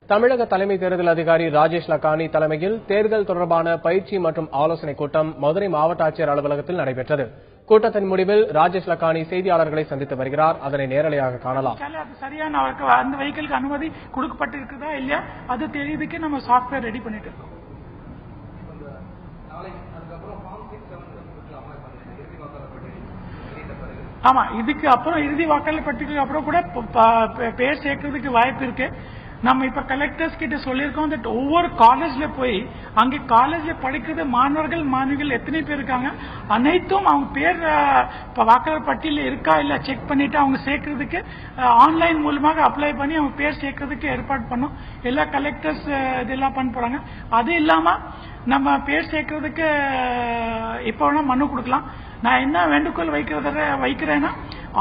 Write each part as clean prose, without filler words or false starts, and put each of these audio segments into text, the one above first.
தமிழக தலைமை தேர்தல் அதிகாரி ராஜேஷ் லக்கானி தலைமையில் தேர்தல் தொடர்பான பயிற்சி மற்றும் ஆலோசனைக் கூட்டம் மதுரை மாவட்ட ஆட்சியர் அலுவலகத்தில் நடைபெற்றது. கூட்டத்தின் முடிவில் ராஜேஷ் லக்கானி செய்தியாளர்களை சந்தித்து வருகிறார். அதனை நேரலையாக காணலாம். சரியான அவருக்கு அந்த வெஹிக்கிளுக்கு அனுமதி கொடுக்கப்பட்டிருக்குதா இல்லையா அது தெரியுதுக்கு நம்ம சாஃப்ட்வேர் ரெடி பண்ணிட்டு இருக்கோம். ஆமா, இதுக்கு அப்புறம் இறுதி வாக்காளர் பட்டியலுக்கு அப்புறம் கூட பேர் சேர்க்கறதுக்கு வாய்ப்பு இருக்கு. நம்ம இப்ப கலெக்டர்ஸ் கிட்ட சொல்லியிருக்கோம் தட் ஒவ்வொரு காலேஜ்ல போய் அங்கே காலேஜ்ல படிக்கிறது மாணவர்கள் எத்தனை பேர் இருக்காங்க அனைத்தும் அவங்க பேர் வாக்காளர் பட்டியல இருக்கா இல்ல செக் பண்ணிட்டு அவங்க சேர்க்கறதுக்கு ஆன்லைன் மூலமாக அப்ளை பண்ணி அவங்க பேர் சேர்க்கறதுக்கு ஏற்பாடு பண்ணோம். எல்லா கலெக்டர்ஸ் இதெல்லாம் பண்ண போறாங்க. அது இல்லாம நம்ம பேர் சேர்க்கறதுக்கு இப்ப வேணா மனு கொடுக்கலாம். நான் என்ன வேண்டுகோள் வைக்கிறேன்னா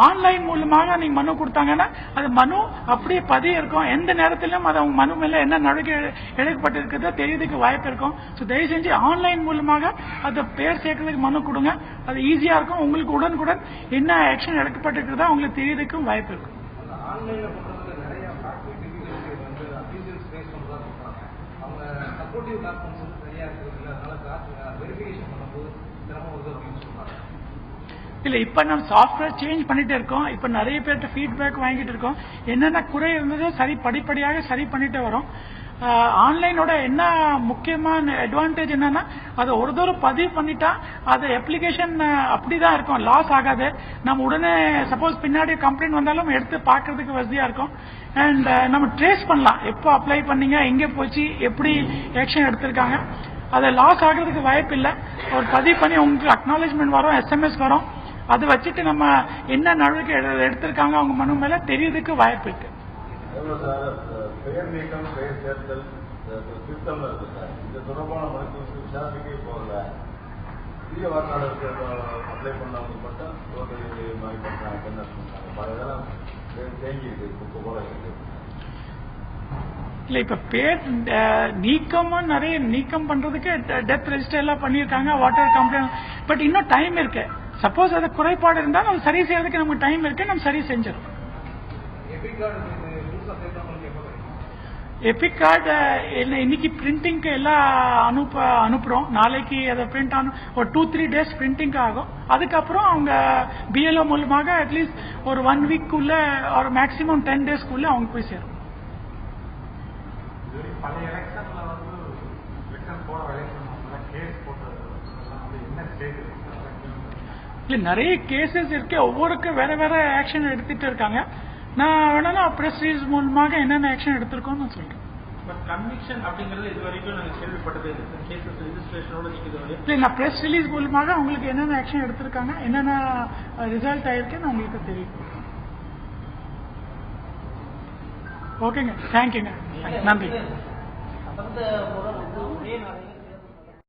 ஆன்லைன் மூலமாக நீங்க மனு கொடுத்தாங்கன்னா அது மனு அப்படியே பதிய இருக்கும். எந்த நேரத்திலும் அது அவங்க மனு மேல என்ன நடவடிக்கை எடுக்கப்பட்டிருக்கிறதோ தெரியறதுக்கு வாய்ப்பு இருக்கும். தயவு செஞ்சு ஆன்லைன் மூலமாக அது பேர் சேர்க்கறதுக்கு மனு கொடுங்க. அது ஈஸியா இருக்கும். உங்களுக்கு உடனுக்குடன் என்ன ஆக்ஷன் எடுக்கப்பட்டிருக்கிறதோ உங்களுக்கு தெரியறதுக்கும் வாய்ப்பு இருக்கும். இல்ல இப்ப நம்ம சாஃப்ட்வேர் சேஞ்ச் பண்ணிட்டு இருக்கோம். இப்ப நிறைய பேர்ட்ட ஃபீட்பேக் வாங்கிட்டு இருக்கோம். என்னென்ன குறை இருந்ததோ படிப்படியாக சரி பண்ணிட்டு வரோம். ஆன்லைனோட என்ன முக்கியமான அட்வான்டேஜ் என்னன்னா அதை ஒரு தூரம் பதிவு பண்ணிட்டா அது அப்ளிகேஷன் அப்படிதான் இருக்கும், லாஸ் ஆகாது. நம்ம உடனே சப்போஸ் பின்னாடி கம்ப்ளைண்ட் வந்தாலும் எடுத்து பாக்குறதுக்கு வசதியா இருக்கும். அண்ட் நம்ம ட்ரேஸ் பண்ணலாம், எப்போ அப்ளை பண்ணீங்க, எங்க போச்சு, எப்படி ஆக்ஷன் எடுத்திருக்காங்க. அதை லாஸ் ஆகிறதுக்கு வாய்ப்பு இல்லை. ஒரு பதிவு பண்ணி உங்களுக்கு அக்னாலேஜ்மெண்ட் வரும், SMS வரும். அதை வச்சுட்டு நம்ம என்ன நடவடிக்கை எடுத்திருக்காங்க அவங்க மனு மேல தெரியறதுக்கு வாய்ப்பு இருக்கு. இல்ல இப்ப பேர் நிறைய நீக்கம் பண்றதுக்கு டெத் ரெஜிஸ்டர் எல்லாம் பண்ணிருக்காங்க, வாட்டர் கம்ப்ளைண்ட். பட் இன்னும் டைம் இருக்கு. சப்போஸ் அது குறைபாடு இருந்தாலும் அது சரி செய்யறதுக்கு நமக்கு டைம் இருக்கு, நம்ம சரி செஞ்சிடும். எபிக் கார்டு இன்னைக்கு பிரிண்டிங்க்கு எல்லாம் அனுப்புறோம். நாளைக்கு அதை பிரிண்ட் ஒரு 2-3 days பிரிண்டிங் ஆகும். அதுக்கப்புறம் அவங்க BLO மூலமாக அட்லீஸ்ட் ஒரு 1 week ஒரு மேக்சிமம் 10 days அவங்க போய் சேரும். இல்ல நிறைய கேசஸ் இருக்கு, ஒவ்வொருக்கும் வேற வேற ஆக்ஷன் எடுத்துட்டு இருக்காங்க. நான் வேணா பிரஸ் ரிலீஸ் மூலமாக என்னென்ன ஆக்ஷன் எடுத்திருக்கோம் நான் சொல்றேன். இல்ல நான் பிரஸ் ரிலீஸ் மூலமாக உங்களுக்கு என்னென்ன ஆக்ஷன் எடுத்திருக்காங்க, என்னென்ன ரிசல்ட் ஆயிருக்குன்னு உங்களுக்கு தெரியும். ஓகேங்க, தேங்க்யூங்க, நன்றி.